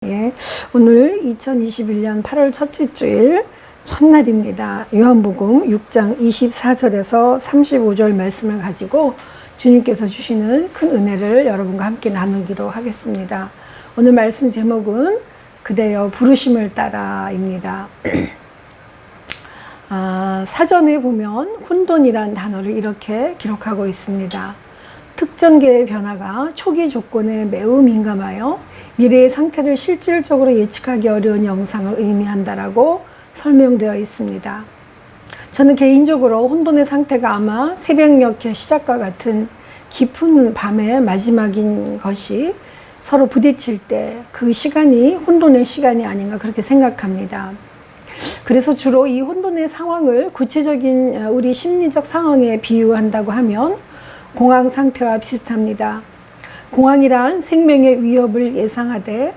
예, 오늘 2021년 8월 첫째 주일 첫날입니다. 요한복음 6장 24절에서 35절 말씀을 가지고 주님께서 주시는 큰 은혜를 여러분과 함께 나누기로 하겠습니다. 오늘 말씀 제목은 그대여 부르심을 따라입니다. 사전에 보면 혼돈이란 단어를 이렇게 기록하고 있습니다. 특정계의 변화가 초기 조건에 매우 민감하여 미래의 상태를 실질적으로 예측하기 어려운 영상을 의미한다라고 설명되어 있습니다. 저는 개인적으로 혼돈의 상태가 아마 새벽녘의 시작과 같은 깊은 밤의 마지막인 것이 서로 부딪힐 때 그 시간이 혼돈의 시간이 아닌가 그렇게 생각합니다. 그래서 주로 이 혼돈의 상황을 구체적인 우리 심리적 상황에 비유한다고 하면 공황 상태와 비슷합니다. 공황이란 생명의 위협을 예상하되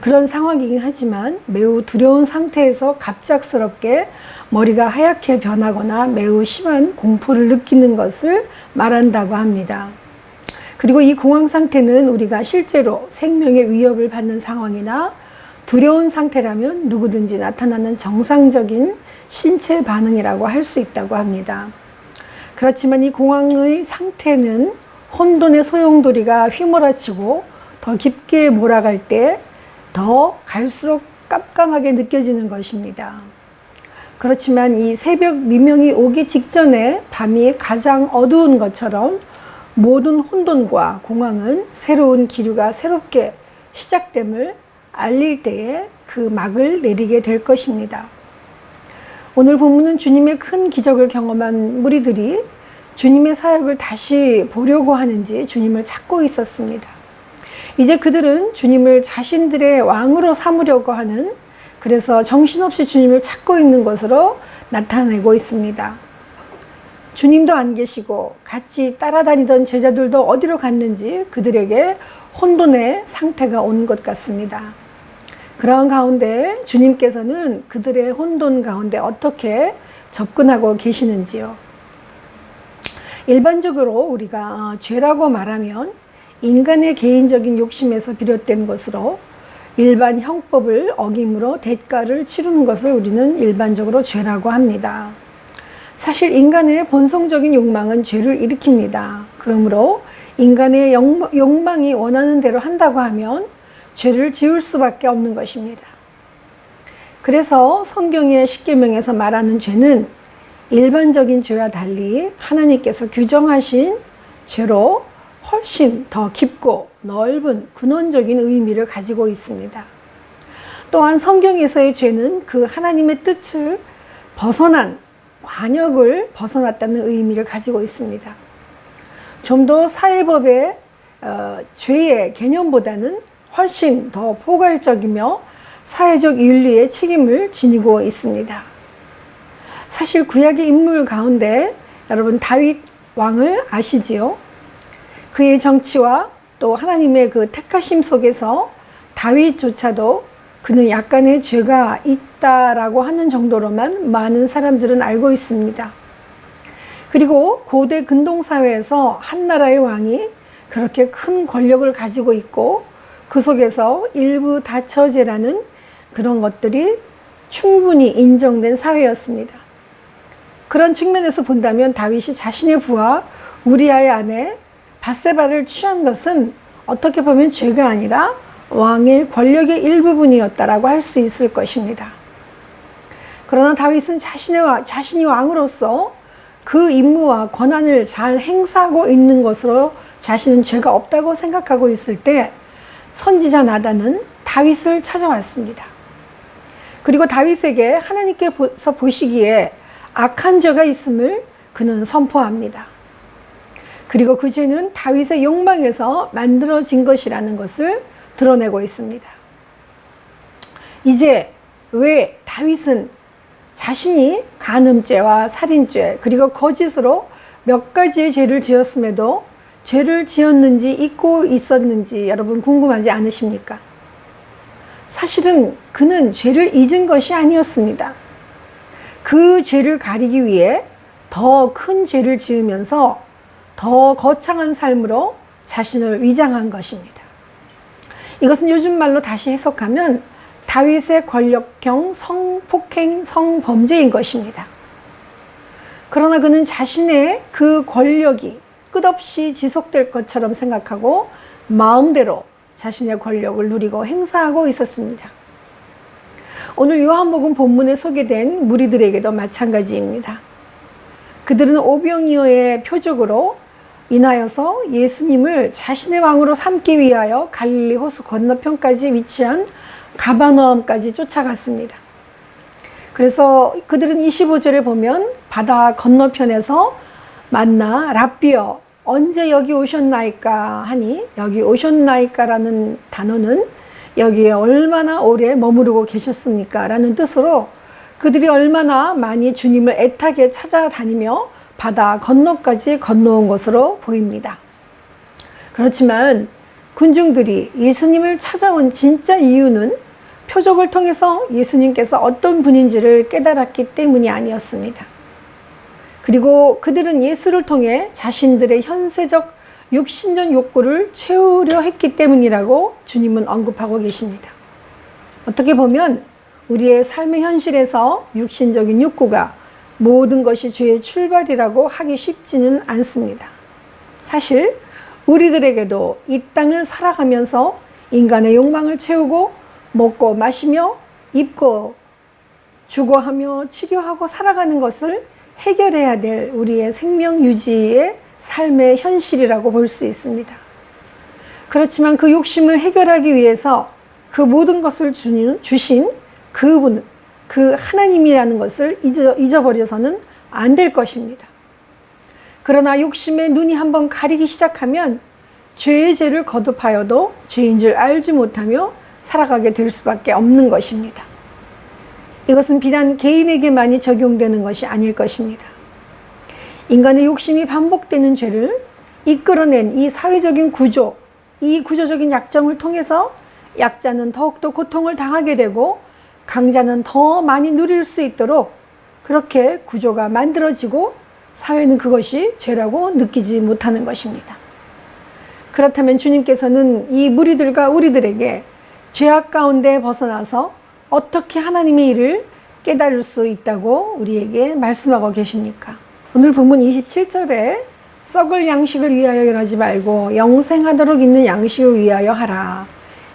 그런 상황이긴 하지만 매우 두려운 상태에서 갑작스럽게 머리가 하얗게 변하거나 매우 심한 공포를 느끼는 것을 말한다고 합니다. 그리고 이 공황 상태는 우리가 실제로 생명의 위협을 받는 상황이나 두려운 상태라면 누구든지 나타나는 정상적인 신체 반응이라고 할 수 있다고 합니다. 그렇지만 이 공황의 상태는 혼돈의 소용돌이가 휘몰아치고 더 깊게 몰아갈 때 더 갈수록 깜깜하게 느껴지는 것입니다. 그렇지만 이 새벽 미명이 오기 직전에 밤이 가장 어두운 것처럼 모든 혼돈과 공황은 새로운 기류가 새롭게 시작됨을 알릴 때에 그 막을 내리게 될 것입니다. 오늘 본문은 주님의 큰 기적을 경험한 무리들이 주님의 사역을 다시 보려고 하는지 주님을 찾고 있었습니다. 이제 그들은 주님을 자신들의 왕으로 삼으려고 하는, 그래서 정신없이 주님을 찾고 있는 것으로 나타내고 있습니다. 주님도 안 계시고 같이 따라다니던 제자들도 어디로 갔는지 그들에게 혼돈의 상태가 온 것 같습니다. 그러한 가운데 주님께서는 그들의 혼돈 가운데 어떻게 접근하고 계시는지요. 일반적으로 우리가 죄라고 말하면 인간의 개인적인 욕심에서 비롯된 것으로 일반 형법을 어김으로 대가를 치르는 것을 우리는 일반적으로 죄라고 합니다. 사실 인간의 본성적인 욕망은 죄를 일으킵니다. 그러므로 인간의 욕망이 원하는 대로 한다고 하면 죄를 지을 수밖에 없는 것입니다. 그래서 성경의 십계명에서 말하는 죄는 일반적인 죄와 달리 하나님께서 규정하신 죄로 훨씬 더 깊고 넓은 근원적인 의미를 가지고 있습니다. 또한 성경에서의 죄는 그 하나님의 뜻을 벗어난 관역을 벗어났다는 의미를 가지고 있습니다. 좀 더 사회법의 죄의 개념보다는 훨씬 더 포괄적이며 사회적 윤리의 책임을 지니고 있습니다. 사실 구약의 인물 가운데 여러분 다윗 왕을 아시지요? 그의 정치와 또 하나님의 그 택하심 속에서 다윗조차도 그는 약간의 죄가 있다라고 하는 정도로만 많은 사람들은 알고 있습니다. 그리고 고대 근동사회에서 한 나라의 왕이 그렇게 큰 권력을 가지고 있고 그 속에서 일부 다처제라는 그런 것들이 충분히 인정된 사회였습니다. 그런 측면에서 본다면 다윗이 자신의 부하 우리아의 아내 밧세바를 취한 것은 어떻게 보면 죄가 아니라 왕의 권력의 일부분이었다라고 할 수 있을 것입니다. 그러나 다윗은 자신이 왕으로서 그 임무와 권한을 잘 행사하고 있는 것으로 자신은 죄가 없다고 생각하고 있을 때 선지자 나단은 다윗을 찾아왔습니다. 그리고 다윗에게 하나님께서 보시기에 악한 죄가 있음을 그는 선포합니다. 그리고 그 죄는 다윗의 욕망에서 만들어진 것이라는 것을 드러내고 있습니다. 이제 왜 다윗은 자신이 간음죄와 살인죄 그리고 거짓으로 몇 가지의 죄를 지었음에도 죄를 지었는지 잊고 있었는지 여러분 궁금하지 않으십니까? 사실은 그는 죄를 잊은 것이 아니었습니다. 그 죄를 가리기 위해 더 큰 죄를 지으면서 더 거창한 삶으로 자신을 위장한 것입니다. 이것은 요즘 말로 다시 해석하면 다윗의 권력형 성폭행, 성범죄인 것입니다. 그러나 그는 자신의 그 권력이 끝없이 지속될 것처럼 생각하고 마음대로 자신의 권력을 누리고 행사하고 있었습니다. 오늘 요한복음 본문에 소개된 무리들에게도 마찬가지입니다. 그들은 오병이어의 표적으로 인하여서 예수님을 자신의 왕으로 삼기 위하여 갈릴리 호수 건너편까지 위치한 가버나움까지 쫓아갔습니다. 그래서 그들은 25절에 보면 바다 건너편에서 만나 랍비여 언제 여기 오셨나이까 하니, 여기 오셨나이까라는 단어는 여기에 얼마나 오래 머무르고 계셨습니까? 라는 뜻으로 그들이 얼마나 많이 주님을 애타게 찾아다니며 바다 건너까지 건너온 것으로 보입니다. 그렇지만 군중들이 예수님을 찾아온 진짜 이유는 표적을 통해서 예수님께서 어떤 분인지를 깨달았기 때문이 아니었습니다. 그리고 그들은 예수를 통해 자신들의 현세적 육신적 욕구를 채우려 했기 때문이라고 주님은 언급하고 계십니다. 어떻게 보면 우리의 삶의 현실에서 육신적인 욕구가 모든 것이 죄의 출발이라고 하기 쉽지는 않습니다. 사실 우리들에게도 이 땅을 살아가면서 인간의 욕망을 채우고 먹고 마시며 입고 주거하며 치료하고 살아가는 것을 해결해야 될 우리의 생명 유지의 삶의 현실이라고 볼 수 있습니다. 그렇지만 그 욕심을 해결하기 위해서 그 모든 것을 주신 그분, 그 하나님이라는 것을 잊어버려서는 안 될 것입니다. 그러나 욕심의 눈이 한번 가리기 시작하면 죄의 죄를 거듭하여도 죄인 줄 알지 못하며 살아가게 될 수밖에 없는 것입니다. 이것은 비단 개인에게만이 적용되는 것이 아닐 것입니다. 인간의 욕심이 반복되는 죄를 이끌어낸 이 사회적인 구조, 이 구조적인 약점을 통해서 약자는 더욱더 고통을 당하게 되고 강자는 더 많이 누릴 수 있도록 그렇게 구조가 만들어지고 사회는 그것이 죄라고 느끼지 못하는 것입니다. 그렇다면 주님께서는 이 무리들과 우리들에게 죄악 가운데 벗어나서 어떻게 하나님의 일을 깨달을 수 있다고 우리에게 말씀하고 계십니까? 오늘 본문 27절에 썩을 양식을 위하여 일하지 말고 영생하도록 있는 양식을 위하여 하라.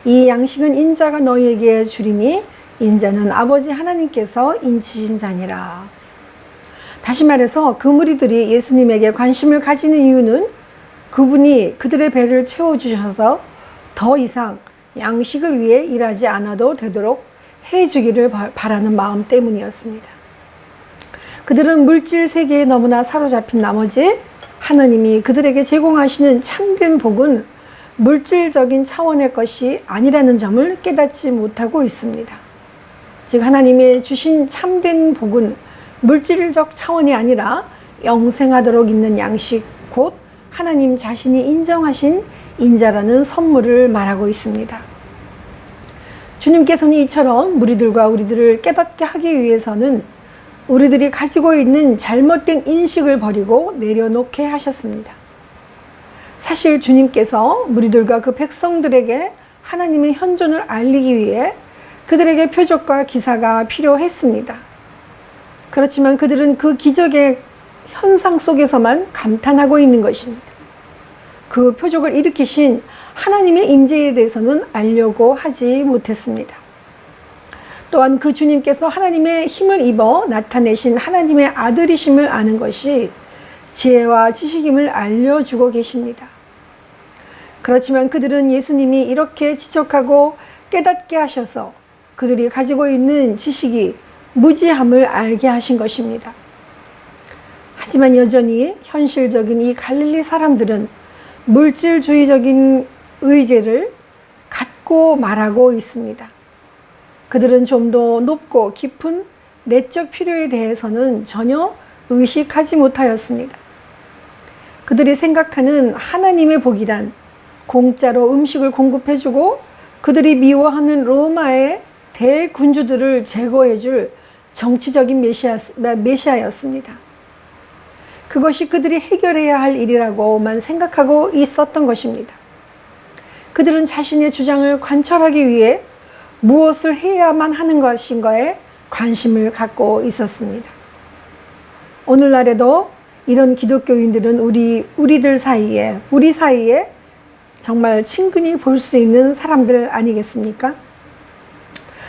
이 양식은 인자가 너희에게 주리니 인자는 아버지 하나님께서 인치신 자니라. 다시 말해서 그 무리들이 예수님에게 관심을 가지는 이유는 그분이 그들의 배를 채워주셔서 더 이상 양식을 위해 일하지 않아도 되도록 해주기를 바라는 마음 때문이었습니다. 그들은 물질 세계에 너무나 사로잡힌 나머지 하나님이 그들에게 제공하시는 참된 복은 물질적인 차원의 것이 아니라는 점을 깨닫지 못하고 있습니다. 즉 하나님의 주신 참된 복은 물질적 차원이 아니라 영생하도록 있는 양식, 곧 하나님 자신이 인정하신 인자라는 선물을 말하고 있습니다. 주님께서는 이처럼 무리들과 우리들을 깨닫게 하기 위해서는 우리들이 가지고 있는 잘못된 인식을 버리고 내려놓게 하셨습니다. 사실 주님께서 무리들과 그 백성들에게 하나님의 현존을 알리기 위해 그들에게 표적과 기사가 필요했습니다. 그렇지만 그들은 그 기적의 현상 속에서만 감탄하고 있는 것입니다. 그 표적을 일으키신 하나님의 임재에 대해서는 알려고 하지 못했습니다. 또한 그 주님께서 하나님의 힘을 입어 나타내신 하나님의 아들이심을 아는 것이 지혜와 지식임을 알려주고 계십니다. 그렇지만 그들은 예수님이 이렇게 지적하고 깨닫게 하셔서 그들이 가지고 있는 지식이 무지함을 알게 하신 것입니다. 하지만 여전히 현실적인 이 갈릴리 사람들은 물질주의적인 의제를 갖고 말하고 있습니다. 그들은 좀 더 높고 깊은 내적 필요에 대해서는 전혀 의식하지 못하였습니다. 그들이 생각하는 하나님의 복이란 공짜로 음식을 공급해주고 그들이 미워하는 로마의 대군주들을 제거해줄 정치적인 메시아였습니다. 그것이 그들이 해결해야 할 일이라고만 생각하고 있었던 것입니다. 그들은 자신의 주장을 관철하기 위해 무엇을 해야만 하는 것인가에 관심을 갖고 있었습니다. 오늘날에도 이런 기독교인들은 우리 사이에 정말 친근히 볼 수 있는 사람들 아니겠습니까?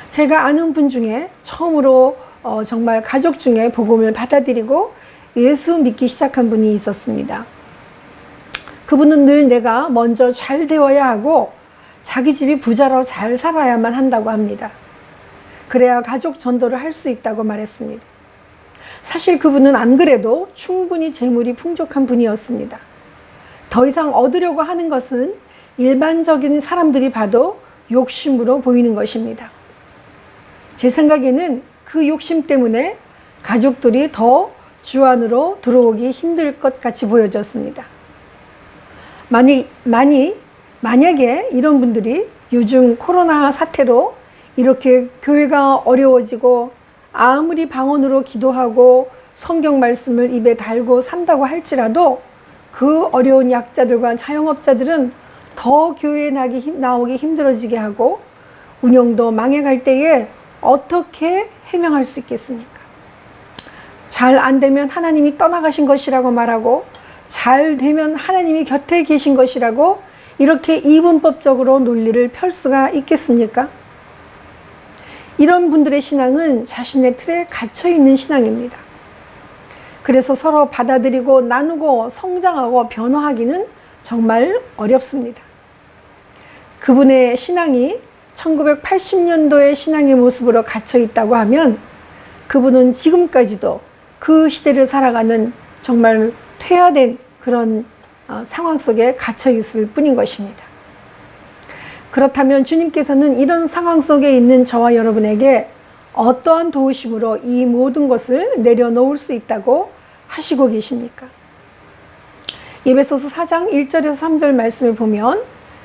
제가 아는 분 중에 처음으로 정말 가족 중에 복음을 받아들이고 예수 믿기 시작한 분이 있었습니다. 그분은 늘 내가 먼저 잘 되어야 하고 자기 집이 부자로 잘 살아야만 한다고 합니다. 그래야 가족 전도를 할 수 있다고 말했습니다. 사실 그분은 안 그래도 충분히 재물이 풍족한 분이었습니다. 더 이상 얻으려고 하는 것은 일반적인 사람들이 봐도 욕심으로 보이는 것입니다. 제 생각에는 그 욕심 때문에 가족들이 더 주 안으로 들어오기 힘들 것 같이 보여졌습니다. 만약에 이런 분들이 요즘 코로나 사태로 이렇게 교회가 어려워지고 아무리 방언으로 기도하고 성경 말씀을 입에 달고 산다고 할지라도 그 어려운 약자들과 자영업자들은 더 교회에 나오기 힘들어지게 하고 운영도 망해갈 때에 어떻게 해명할 수 있겠습니까? 잘 안 되면 하나님이 떠나가신 것이라고 말하고 잘 되면 하나님이 곁에 계신 것이라고 이렇게 이분법적으로 논리를 펼 수가 있겠습니까? 이런 분들의 신앙은 자신의 틀에 갇혀있는 신앙입니다. 그래서 서로 받아들이고 나누고 성장하고 변화하기는 정말 어렵습니다. 그분의 신앙이 1980년도의 신앙의 모습으로 갇혀있다고 하면 그분은 지금까지도 그 시대를 살아가는 정말 퇴화된 그런 상황 속에 갇혀있을 뿐인 것입니다. 그렇다면 주님께서는 이런 상황 속에 있는 저와 여러분에게 어떠한 도우심으로 이 모든 것을 내려놓을 수 있다고 하시고 계십니까? 에베소서 4장 1절에서 3절 말씀을 보면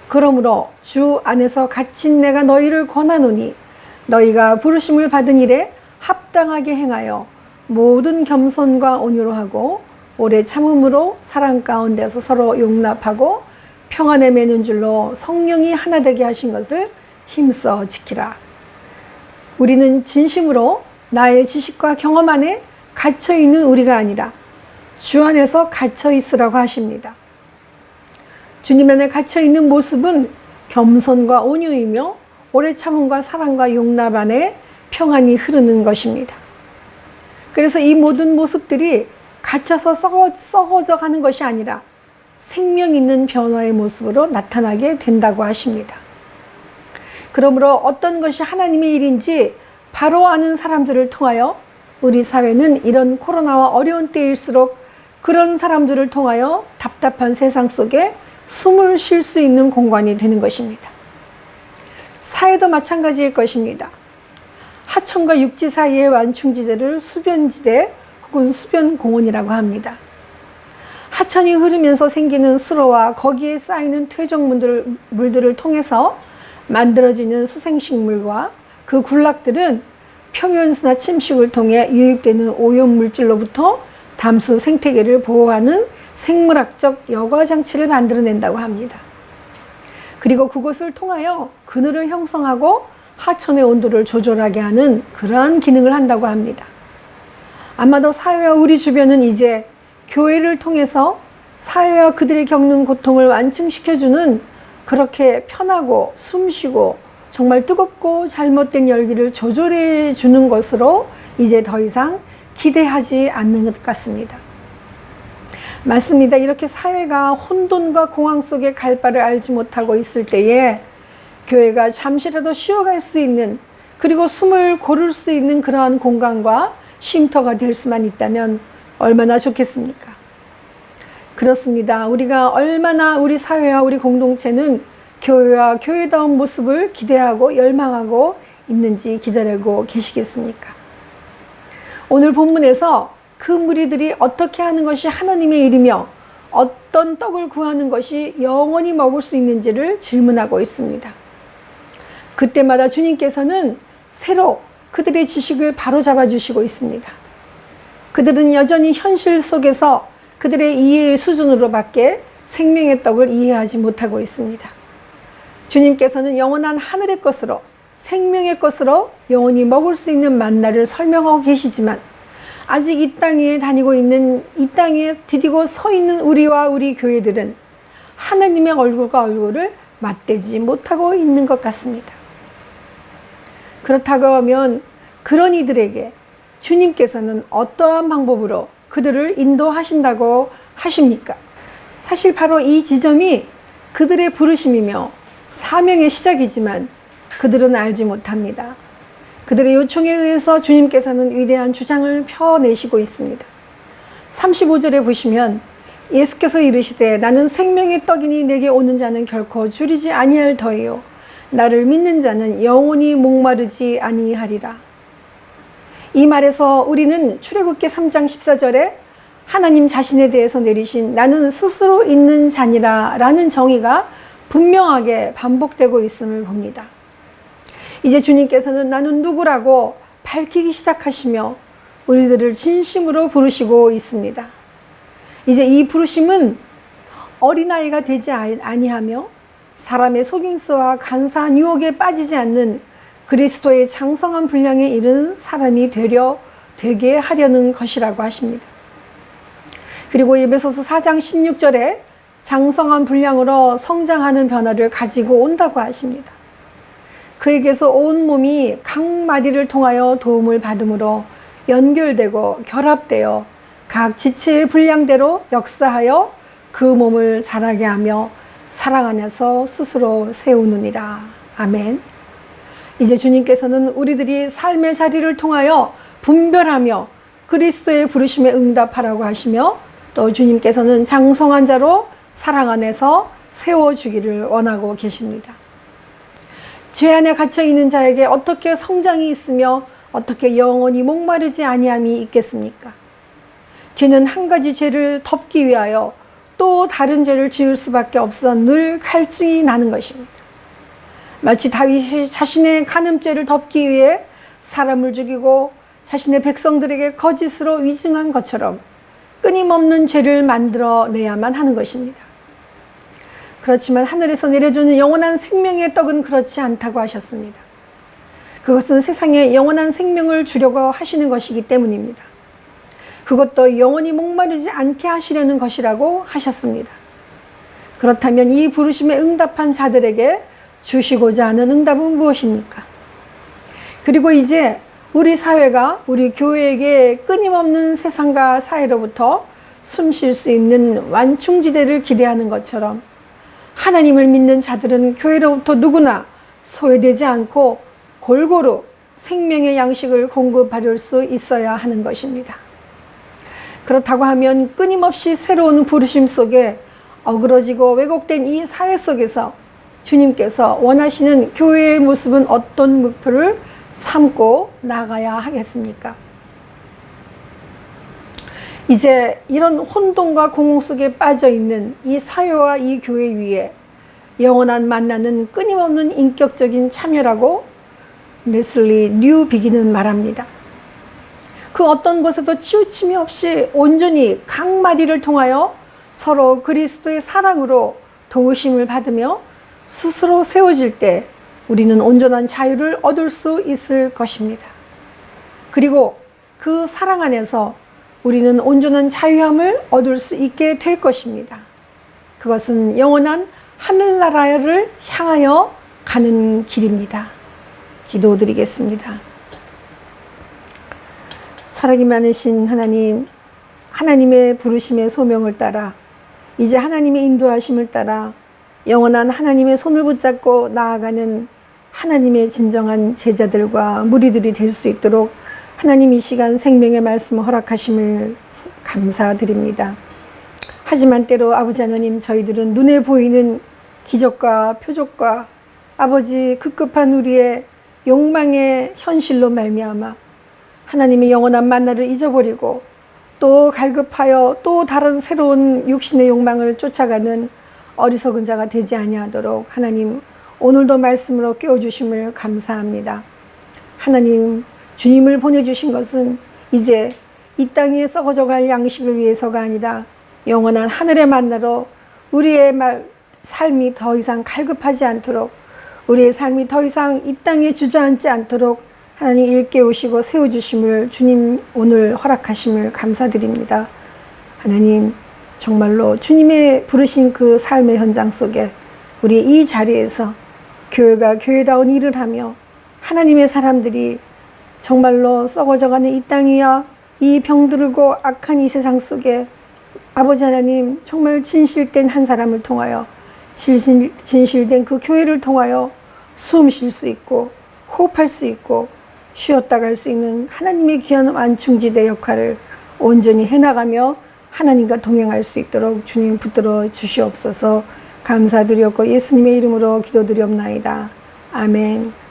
그러므로 주 안에서 갇힌 내가 너희를 권하노니 너희가 부르심을 받은 일에 합당하게 행하여 모든 겸손과 온유로 하고 오래 참음으로 사랑 가운데서 서로 용납하고 평안에 매는 줄로 성령이 하나 되게 하신 것을 힘써 지키라. 우리는 진심으로 나의 지식과 경험 안에 갇혀있는 우리가 아니라 주 안에서 갇혀있으라고 하십니다. 주님 안에 갇혀있는 모습은 겸손과 온유이며 오래 참음과 사랑과 용납 안에 평안이 흐르는 것입니다. 그래서 이 모든 모습들이 갇혀서 썩어져 가는 것이 아니라 생명 있는 변화의 모습으로 나타나게 된다고 하십니다. 그러므로 어떤 것이 하나님의 일인지 바로 아는 사람들을 통하여 우리 사회는 이런 코로나와 어려운 때일수록 그런 사람들을 통하여 답답한 세상 속에 숨을 쉴 수 있는 공간이 되는 것입니다. 사회도 마찬가지일 것입니다. 하천과 육지 사이의 완충지대를 수변지대 혹은 수변공원이라고 합니다. 하천이 흐르면서 생기는 수로와 거기에 쌓이는 퇴적물들을 통해서 만들어지는 수생식물과 그 군락들은 표면수나 침식을 통해 유입되는 오염물질로부터 담수 생태계를 보호하는 생물학적 여과장치를 만들어낸다고 합니다. 그리고 그것을 통하여 그늘을 형성하고 하천의 온도를 조절하게 하는 그러한 기능을 한다고 합니다. 아마도 사회와 우리 주변은 이제 교회를 통해서 사회와 그들이 겪는 고통을 완충시켜주는 그렇게 편하고 숨쉬고 정말 뜨겁고 잘못된 열기를 조절해 주는 것으로 이제 더 이상 기대하지 않는 것 같습니다. 맞습니다. 이렇게 사회가 혼돈과 공황 속에 갈 바를 알지 못하고 있을 때에 교회가 잠시라도 쉬어갈 수 있는 그리고 숨을 고를 수 있는 그러한 공간과 쉼터가 될 수만 있다면 얼마나 좋겠습니까? 그렇습니다. 우리가 얼마나 우리 사회와 우리 공동체는 교회와 교회다운 모습을 기대하고 열망하고 있는지 기다리고 계시겠습니까? 오늘 본문에서 그 무리들이 어떻게 하는 것이 하나님의 일이며 어떤 떡을 구하는 것이 영원히 먹을 수 있는지를 질문하고 있습니다. 그때마다 주님께서는 새로 그들의 지식을 바로잡아 주시고 있습니다. 그들은 여전히 현실 속에서 그들의 이해의 수준으로밖에 생명의 떡을 이해하지 못하고 있습니다. 주님께서는 영원한 하늘의 것으로, 생명의 것으로 영원히 먹을 수 있는 만나를 설명하고 계시지만, 아직 이 땅에 다니고 있는, 이 땅에 디디고 서 있는 우리와 우리 교회들은 하나님의 얼굴과 얼굴을 맞대지 못하고 있는 것 같습니다. 그렇다고 하면 그런 이들에게 주님께서는 어떠한 방법으로 그들을 인도하신다고 하십니까? 사실 바로 이 지점이 그들의 부르심이며 사명의 시작이지만 그들은 알지 못합니다. 그들의 요청에 의해서 주님께서는 위대한 주장을 펴내시고 있습니다. 35절에 보시면 예수께서 이르시되 나는 생명의 떡이니 내게 오는 자는 결코 줄이지 아니할 터이요 나를 믿는 자는 영원히 목마르지 아니하리라. 이 말에서 우리는 출애굽기 3장 14절에 하나님 자신에 대해서 내리신 나는 스스로 있는 자니라 라는 정의가 분명하게 반복되고 있음을 봅니다. 이제 주님께서는 나는 누구라고 밝히기 시작하시며 우리들을 진심으로 부르시고 있습니다. 이제 이 부르심은 어린아이가 되지 아니하며 사람의 속임수와 간사한 유혹에 빠지지 않는 그리스도의 장성한 분량에 이른 사람이 되게 하려는 것이라고 하십니다. 그리고 에베소서 4장 16절에 장성한 분량으로 성장하는 변화를 가지고 온다고 하십니다. 그에게서 온 몸이 각 마디를 통하여 도움을 받음으로 연결되고 결합되어 각 지체의 분량대로 역사하여 그 몸을 자라게 하며 사랑 안에서 스스로 세우느니라. 아멘. 이제 주님께서는 우리들이 삶의 자리를 통하여 분별하며 그리스도의 부르심에 응답하라고 하시며 또 주님께서는 장성한 자로 사랑 안에서 세워주기를 원하고 계십니다. 죄 안에 갇혀있는 자에게 어떻게 성장이 있으며 어떻게 영원히 목마르지 아니함이 있겠습니까? 죄는 한 가지 죄를 덮기 위하여 또 다른 죄를 지을 수밖에 없어 늘 갈증이 나는 것입니다. 마치 다윗이 자신의 간음죄를 덮기 위해 사람을 죽이고 자신의 백성들에게 거짓으로 위증한 것처럼 끊임없는 죄를 만들어내야만 하는 것입니다. 그렇지만 하늘에서 내려주는 영원한 생명의 떡은 그렇지 않다고 하셨습니다. 그것은 세상에 영원한 생명을 주려고 하시는 것이기 때문입니다. 그것도 영원히 목마르지 않게 하시려는 것이라고 하셨습니다. 그렇다면 이 부르심에 응답한 자들에게 주시고자 하는 응답은 무엇입니까? 그리고 이제 우리 사회가 우리 교회에게 끊임없는 세상과 사회로부터 숨 쉴 수 있는 완충지대를 기대하는 것처럼 하나님을 믿는 자들은 교회로부터 누구나 소외되지 않고 골고루 생명의 양식을 공급받을 수 있어야 하는 것입니다. 그렇다고 하면 끊임없이 새로운 부르심 속에 어그러지고 왜곡된 이 사회 속에서 주님께서 원하시는 교회의 모습은 어떤 목표를 삼고 나가야 하겠습니까? 이제 이런 혼돈과 공허 속에 빠져있는 이 사회와 이 교회 위에 영원한 만나는 끊임없는 인격적인 참여라고 레슬리 뉴비기는 말합니다. 그 어떤 것에도 치우침이 없이 온전히 각 마디를 통하여 서로 그리스도의 사랑으로 도우심을 받으며 스스로 세워질 때 우리는 온전한 자유를 얻을 수 있을 것입니다. 그리고 그 사랑 안에서 우리는 온전한 자유함을 얻을 수 있게 될 것입니다. 그것은 영원한 하늘나라를 향하여 가는 길입니다. 기도드리겠습니다. 사랑이 많으신 하나님, 하나님의 부르심의 소명을 따라 이제 하나님의 인도하심을 따라 영원한 하나님의 손을 붙잡고 나아가는 하나님의 진정한 제자들과 무리들이 될 수 있도록 하나님 이 시간 생명의 말씀을 허락하심을 감사드립니다. 하지만 때로 아버지 하나님, 저희들은 눈에 보이는 기적과 표적과 아버지 급급한 우리의 욕망의 현실로 말미암아 하나님의 영원한 만나를 잊어버리고 또 갈급하여 또 다른 새로운 육신의 욕망을 쫓아가는 어리석은 자가 되지 아니하도록 하나님 오늘도 말씀으로 깨워주심을 감사합니다. 하나님, 주님을 보내주신 것은 이제 이 땅에 썩어져갈 양식을 위해서가 아니라 영원한 하늘의 만나로 우리의 삶이 더 이상 갈급하지 않도록 우리의 삶이 더 이상 이 땅에 주저앉지 않도록 하나님 일깨우시고 세워주심을 주님 오늘 허락하심을 감사드립니다. 하나님 정말로 주님의 부르신 그 삶의 현장 속에 우리 이 자리에서 교회가 교회다운 일을 하며 하나님의 사람들이 정말로 썩어져가는 이 땅이야 이 병들고 악한 이 세상 속에 아버지 하나님 정말 진실된 한 사람을 통하여 진실된 그 교회를 통하여 숨 쉴 수 있고 호흡할 수 있고 쉬었다 갈 수 있는 하나님의 귀한 완충지대 역할을 온전히 해나가며 하나님과 동행할 수 있도록 주님 붙들어 주시옵소서. 감사드렸고 예수님의 이름으로 기도드리옵나이다. 아멘.